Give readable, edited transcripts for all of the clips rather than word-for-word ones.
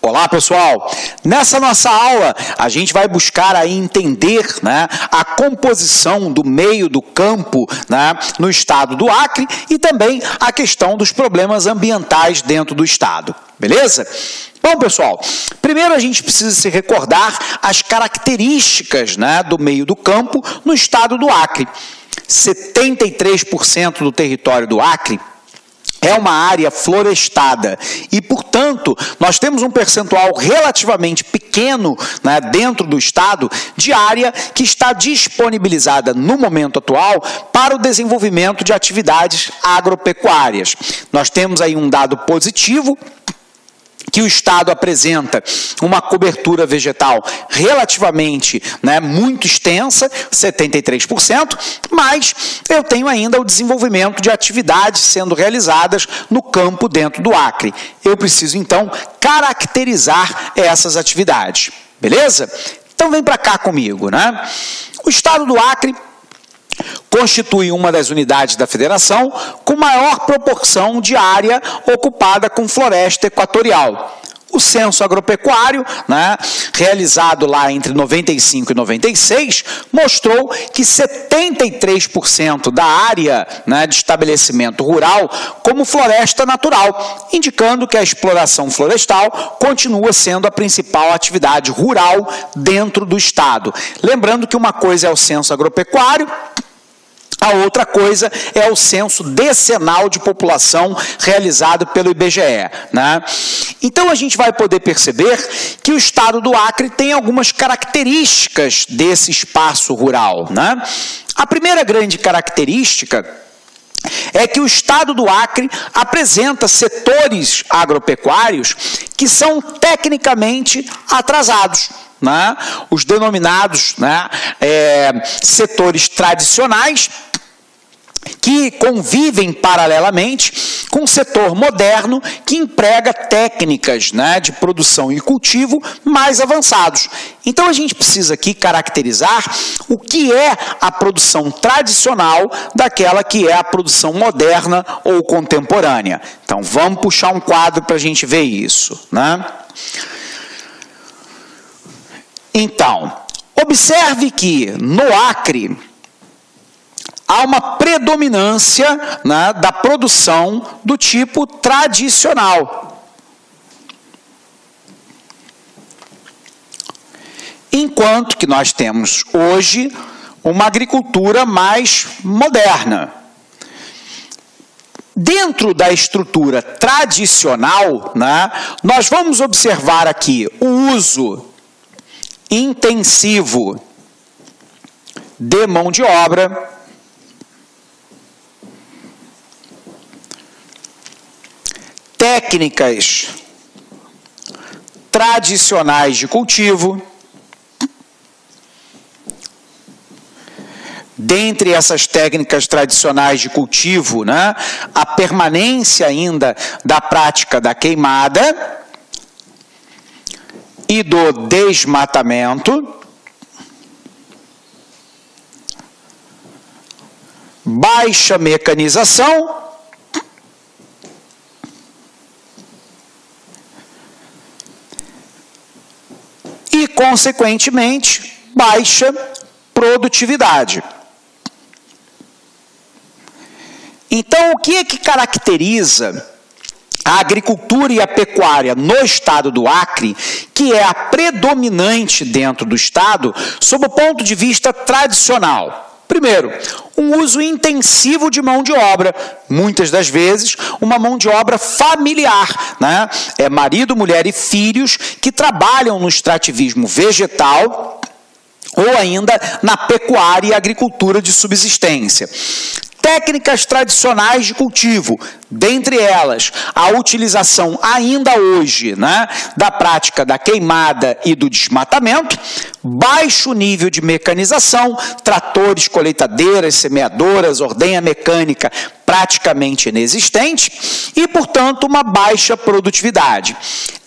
Olá, pessoal! Nessa nossa aula, a gente vai buscar aí entender, a composição do meio do campo, no estado do Acre e também a questão dos problemas ambientais dentro do estado. Beleza? Bom, pessoal, primeiro a gente precisa se recordar as características, do meio do campo no estado do Acre. 73% do território do Acre é uma área florestada e, portanto, nós temos um percentual relativamente pequeno dentro do estado de área que está disponibilizada no momento atual para o desenvolvimento de atividades agropecuárias. Nós temos aí um dado positivo, que o estado apresenta uma cobertura vegetal relativamente muito extensa, 73%, mas eu tenho ainda o desenvolvimento de atividades sendo realizadas no campo dentro do Acre. Eu preciso, então, caracterizar essas atividades, beleza? Então, vem para cá comigo, O estado do Acre constitui uma das unidades da federação com maior proporção de área ocupada com floresta equatorial. O censo agropecuário, realizado lá entre 95 e 96, mostrou que 73% da área de estabelecimento rural como floresta natural, indicando que a exploração florestal continua sendo a principal atividade rural dentro do estado. Lembrando que uma coisa é o censo agropecuário, a outra coisa é o censo decenal de população realizado pelo IBGE. Então, a gente vai poder perceber que o estado do Acre tem algumas características desse espaço rural. A primeira grande característica é que o estado do Acre apresenta setores agropecuários que são tecnicamente atrasados. Os denominados setores tradicionais, que convivem paralelamente com o setor moderno que emprega técnicas de produção e cultivo mais avançados. Então, a gente precisa aqui caracterizar o que é a produção tradicional daquela que é a produção moderna ou contemporânea. Então, vamos puxar um quadro para a gente ver isso. Então, observe que no Acre há uma predominância da produção do tipo tradicional, enquanto que nós temos hoje uma agricultura mais moderna. Dentro da estrutura tradicional, nós vamos observar aqui o uso intensivo de mão de obra, técnicas tradicionais de cultivo. Dentre essas técnicas tradicionais de cultivo, a permanência ainda da prática da queimada e do desmatamento, baixa mecanização e, consequentemente, baixa produtividade. Então, o que é que caracteriza a agricultura e a pecuária no estado do Acre, que é a predominante dentro do estado, sob o ponto de vista tradicional? Primeiro, um uso intensivo de mão de obra, muitas das vezes uma mão de obra familiar, É marido, mulher e filhos que trabalham no extrativismo vegetal ou ainda na pecuária e agricultura de subsistência. Técnicas tradicionais de cultivo, dentre elas a utilização ainda hoje da prática da queimada e do desmatamento, baixo nível de mecanização, tratores, colheitadeiras, semeadoras, ordenha mecânica praticamente inexistente e, portanto, uma baixa produtividade.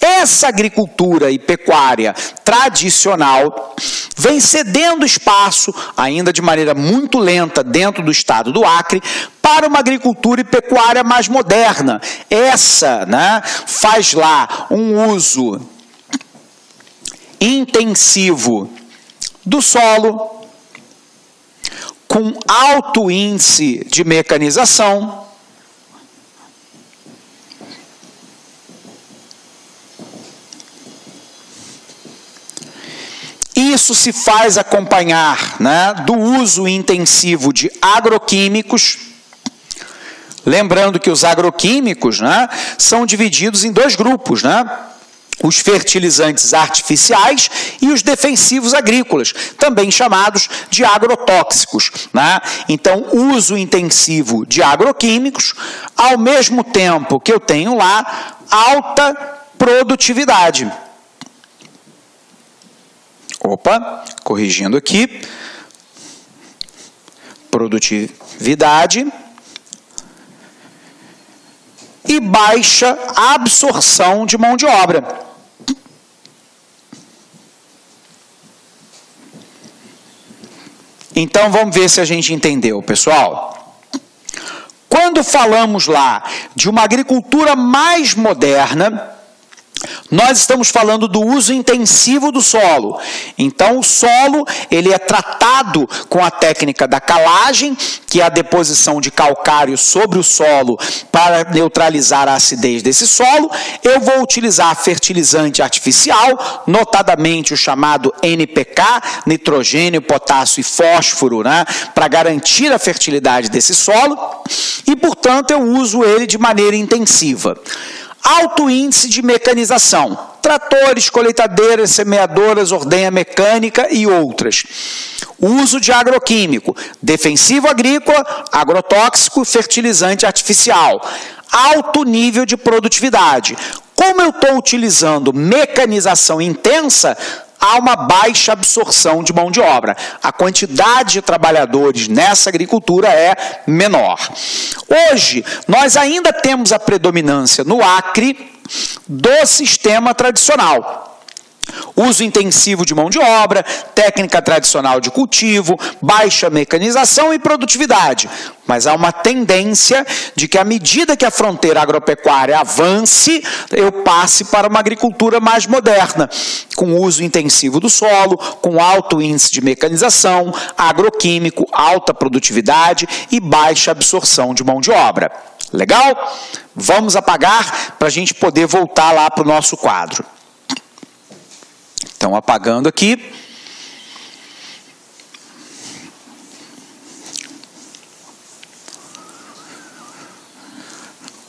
Essa agricultura e pecuária tradicional vem cedendo espaço, ainda de maneira muito lenta dentro do estado do Acre, para uma agricultura e pecuária mais moderna. Essa faz lá um uso intensivo do solo, com alto índice de mecanização, isso se faz acompanhar, né, do uso intensivo de agroquímicos. Lembrando que os agroquímicos, né, são divididos em dois grupos, né? Os fertilizantes artificiais e os defensivos agrícolas, também chamados de agrotóxicos, né? Então, uso intensivo de agroquímicos, ao mesmo tempo que eu tenho lá alta produtividade. Opa, corrigindo aqui. Produtividade e baixa absorção de mão de obra. Então, vamos ver se a gente entendeu, pessoal. Quando falamos lá de uma agricultura mais moderna, nós estamos falando do uso intensivo do solo. Então, o solo, ele é tratado com a técnica da calagem, que é a deposição de calcário sobre o solo para neutralizar a acidez desse solo. Eu vou utilizar fertilizante artificial, notadamente o chamado NPK, nitrogênio, potássio e fósforo, né, para garantir a fertilidade desse solo. E, portanto, eu uso ele de maneira intensiva. Alto índice de mecanização, tratores, colheitadeiras, semeadoras, ordenha mecânica e outras. Uso de agroquímico, defensivo agrícola, agrotóxico, fertilizante artificial. Alto nível de produtividade. Como eu estou utilizando mecanização intensa, há uma baixa absorção de mão de obra. A quantidade de trabalhadores nessa agricultura é menor. Hoje, nós ainda temos a predominância no Acre do sistema tradicional. Uso intensivo de mão de obra, técnica tradicional de cultivo, baixa mecanização e produtividade. Mas há uma tendência de que, à medida que a fronteira agropecuária avance, eu passe para uma agricultura mais moderna, com uso intensivo do solo, com alto índice de mecanização, agroquímico, alta produtividade e baixa absorção de mão de obra. Legal? Vamos apagar para a gente poder voltar lá para o nosso quadro. Então, apagando aqui.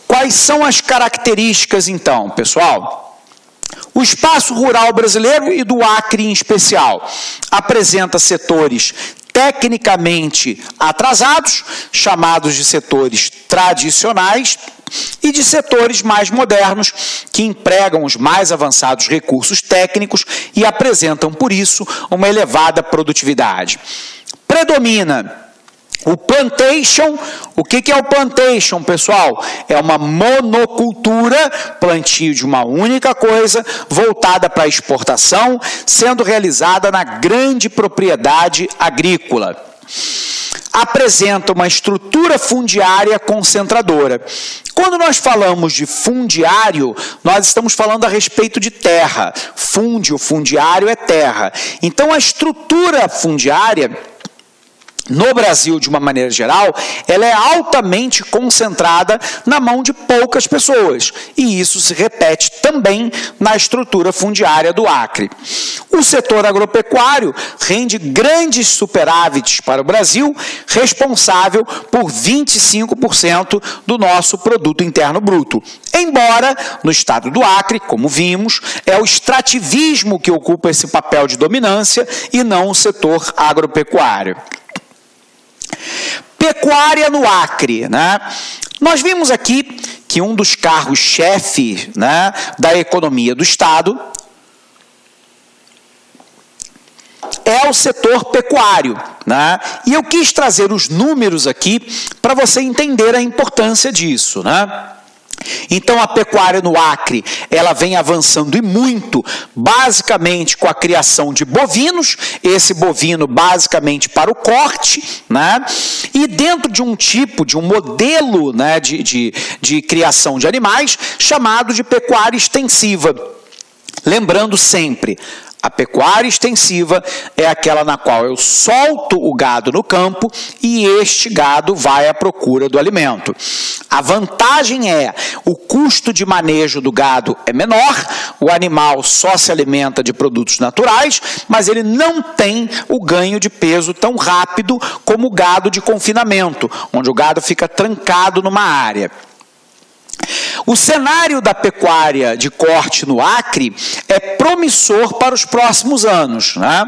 Quais são as características, então, pessoal? O espaço rural brasileiro e do Acre em especial apresenta setores tecnicamente atrasados, chamados de setores tradicionais, e de setores mais modernos, que empregam os mais avançados recursos técnicos e apresentam, por isso, uma elevada produtividade. Predomina o plantation. O que é o plantation, pessoal? É uma monocultura, plantio de uma única coisa, voltada para a exportação, sendo realizada na grande propriedade agrícola. Apresenta uma estrutura fundiária concentradora. Quando nós falamos de fundiário, nós estamos falando a respeito de terra. Fundio, fundiário é terra. Então, a estrutura fundiária no Brasil, de uma maneira geral, ela é altamente concentrada na mão de poucas pessoas. E isso se repete também na estrutura fundiária do Acre. O setor agropecuário rende grandes superávites para o Brasil, responsável por 25% do nosso produto interno bruto. Embora, no estado do Acre, como vimos, é o extrativismo que ocupa esse papel de dominância e não o setor agropecuário. Pecuária no Acre, né? Nós vimos aqui que um dos carros-chefe, né, da economia do estado é o setor pecuário, né? E eu quis trazer os números aqui para você entender a importância disso, né? Então, a pecuária no Acre, ela vem avançando e muito, basicamente com a criação de bovinos, esse bovino basicamente para o corte, né? E dentro de um tipo, de um modelo, né, de criação de animais, chamado de pecuária extensiva. Lembrando sempre, A pecuária extensiva é aquela na qual eu solto o gado no campo e este gado vai à procura do alimento. A vantagem é o custo de manejo do gado é menor, o animal só se alimenta de produtos naturais, mas ele não tem o ganho de peso tão rápido como o gado de confinamento, onde o gado fica trancado numa área. O cenário da pecuária de corte no Acre é promissor para os próximos anos, né?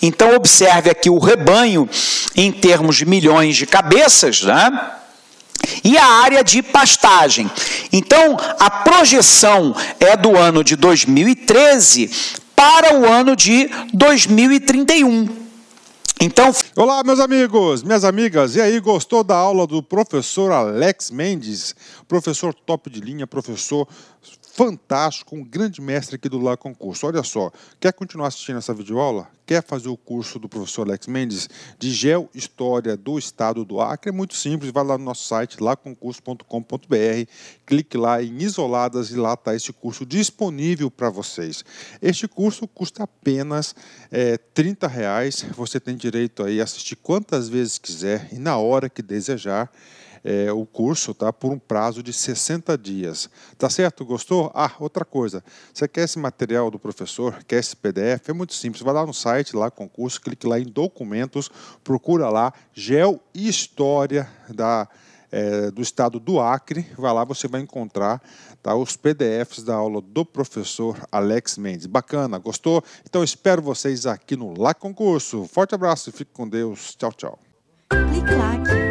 Então, observe aqui o rebanho em termos de milhões de cabeças, né? E a área de pastagem. Então, a projeção é do ano de 2013 para o ano de 2031. Então... Olá, meus amigos, minhas amigas. E aí, gostou da aula do professor Alex Mendes? Professor top de linha, professor fantástico, um grande mestre aqui do Lá Concurso. Olha só, quer continuar assistindo essa videoaula? Quer fazer o curso do professor Alex Mendes de Geohistória do Estado do Acre? É muito simples, vai lá no nosso site, laconcurso.com.br, clique lá em Isoladas e lá está esse curso disponível para vocês. Este curso custa apenas R$30, você tem direito aí a assistir quantas vezes quiser e na hora que desejar. O curso, tá, por um prazo de 60 dias. Tá certo? Gostou? Ah, outra coisa. Você quer esse material do professor? Quer esse PDF? É muito simples. Vai lá no site, lá concurso, clique lá em documentos, procura lá Geohistória do Estado do Acre. Vai lá, você vai encontrar, tá, os PDFs da aula do professor Alex Mendes. Bacana? Gostou? Então espero vocês aqui no Lá Concurso. Forte abraço e fique com Deus. Tchau, tchau. Clique lá aqui.